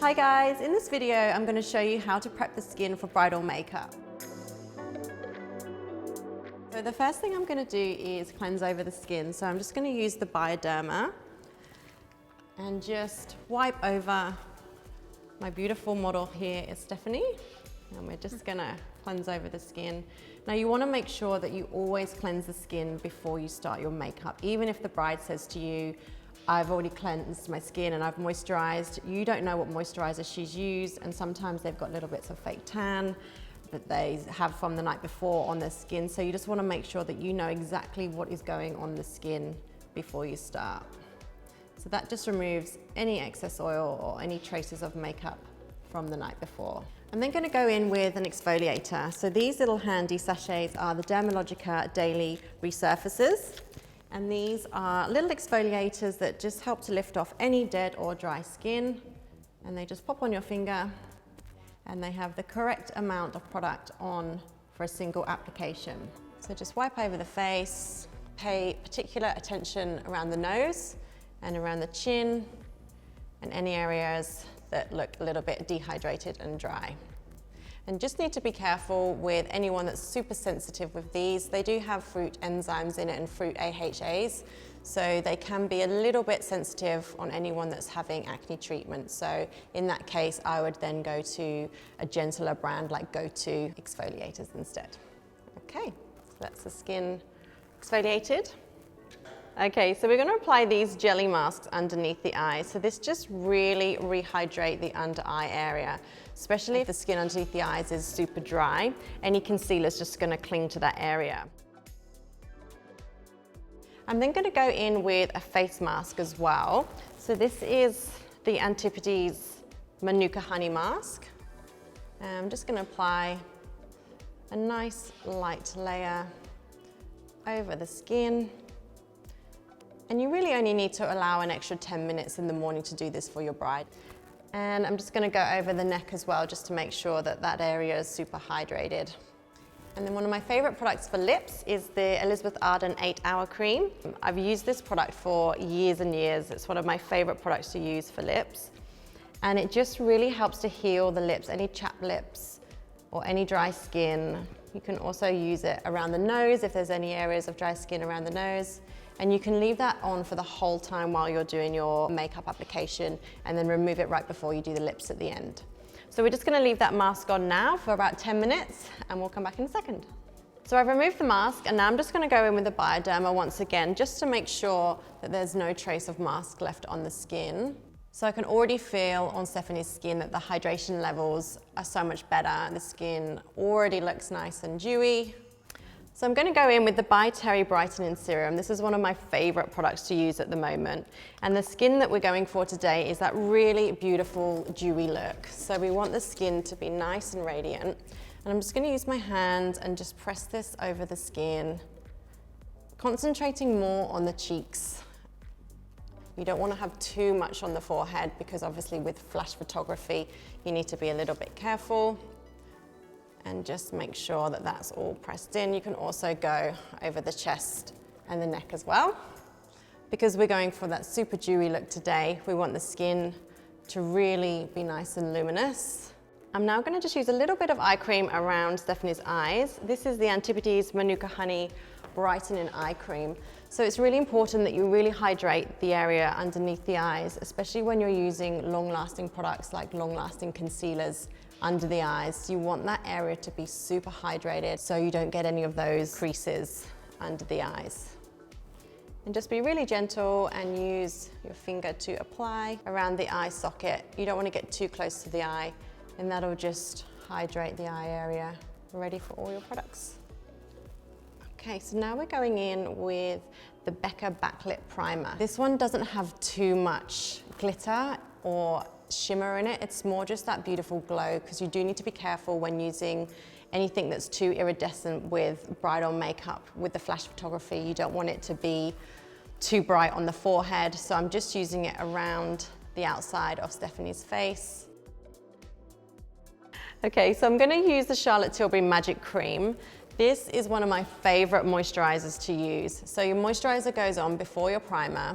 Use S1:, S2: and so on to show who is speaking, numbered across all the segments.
S1: Hi guys, in this video I'm going to show you how to prep the skin for bridal makeup. So the first thing I'm going to do is cleanse over the skin. So I'm just going to use the Bioderma and just wipe over. My beautiful model here is Stephanie, and we're just going to cleanse over the skin. Now you want to make sure that you always cleanse the skin before you start your makeup. Even if the bride says to you, I've already cleansed my skin and I've moisturized, you don't know what moisturizer she's used, and sometimes they've got little bits of fake tan that they have from the night before on their skin. So you just want to make sure that you know exactly what is going on the skin before you start. So that just removes any excess oil or any traces of makeup from the night before. I'm then going to go in with an exfoliator. So these little handy sachets are the Dermalogica Daily Resurfacers. And these are little exfoliators that just help to lift off any dead or dry skin. And they just pop on your finger, and they have the correct amount of product on for a single application. So just wipe over the face, pay particular attention around the nose and around the chin and any areas that look a little bit dehydrated and dry. And just need to be careful with anyone that's super sensitive with these. They do have fruit enzymes in it and fruit AHAs, so they can be a little bit sensitive on anyone that's having acne treatment. So in that case, I would then go to a gentler brand like Go-To exfoliators instead. Okay, so that's the skin exfoliated. Okay, so we're going to apply these jelly masks underneath the eye. So this just really rehydrate the under eye area, especially if the skin underneath the eyes is super dry. Any concealer is just going to cling to that area. I'm then going to go in with a face mask as well. So this is the Antipodes Manuka Honey Mask. I'm just going to apply a nice light layer over the skin. And you really only need to allow an extra 10 minutes in the morning to do this for your bride. And I'm just going to go over the neck as well, just to make sure that that area is super hydrated. And then one of my favorite products for lips is the Elizabeth Arden 8-Hour Cream. I've used this product for years and years. It's one of my favorite products to use for lips. And it just really helps to heal the lips, any chapped lips or any dry skin. You can also use it around the nose if there's any areas of dry skin around the nose. And you can leave that on for the whole time while you're doing your makeup application, and then remove it right before you do the lips at the end. So we're just going to leave that mask on now for about 10 minutes, and we'll come back in a second. So I've removed the mask, and now I'm just going to go in with the Bioderma once again, just to make sure that there's no trace of mask left on the skin. So I can already feel on Stephanie's skin that the hydration levels are so much better. The skin already looks nice and dewy. So I'm going to go in with the By Terry Brightening Serum. This is one of my favorite products to use at the moment. And the skin that we're going for today is that really beautiful dewy look. So we want the skin to be nice and radiant. And I'm just going to use my hand and just press this over the skin, concentrating more on the cheeks. You don't want to have too much on the forehead, because obviously with flash photography, you need to be a little bit careful. And just make sure that that's all pressed in. You can also go over the chest and the neck as well. Because we're going for that super dewy look today, we want the skin to really be nice and luminous. I'm now going to just use a little bit of eye cream around Stephanie's eyes. This is the Antipodes Manuka Honey Brightening Eye Cream. So it's really important that you really hydrate the area underneath the eyes, especially when you're using long-lasting products like long-lasting concealers under the eyes. You want that area to be super hydrated so you don't get any of those creases under the eyes. And just be really gentle and use your finger to apply around the eye socket. You don't want to get too close to the eye, and that'll just hydrate the eye area. Ready for all your products. Okay, so now we're going in with the Becca Backlit Primer. This one doesn't have too much glitter or shimmer in it. It's more just that beautiful glow, because you do need to be careful when using anything that's too iridescent with bridal makeup. With the flash photography, you don't want it to be too bright on the forehead. So I'm just using it around the outside of Stephanie's face. Okay, so I'm going to use the Charlotte Tilbury Magic Cream. This is one of my favorite moisturizers to use. So your moisturizer goes on before your primer,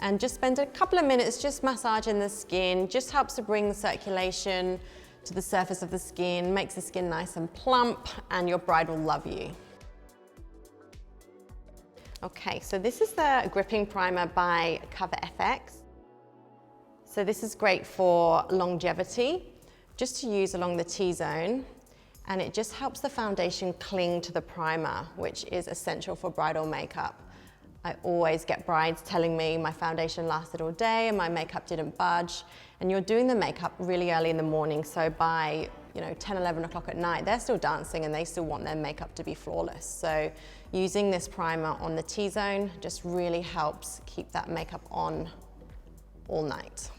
S1: and just spend a couple of minutes just massaging the skin. Just helps to bring the circulation to the surface of the skin, makes the skin nice and plump, and your bride will love you. Okay, so this is the gripping primer by Cover FX. So this is great for longevity, just to use along the T-zone, and it just helps the foundation cling to the primer, which is essential for bridal makeup. I always get brides telling me my foundation lasted all day and my makeup didn't budge, and you're doing the makeup really early in the morning, so by 10, 11 o'clock at night, they're still dancing and they still want their makeup to be flawless. So using this primer on the T-zone just really helps keep that makeup on all night.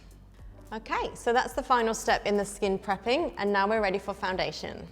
S1: Okay, so that's the final step in the skin prepping, and now we're ready for foundation.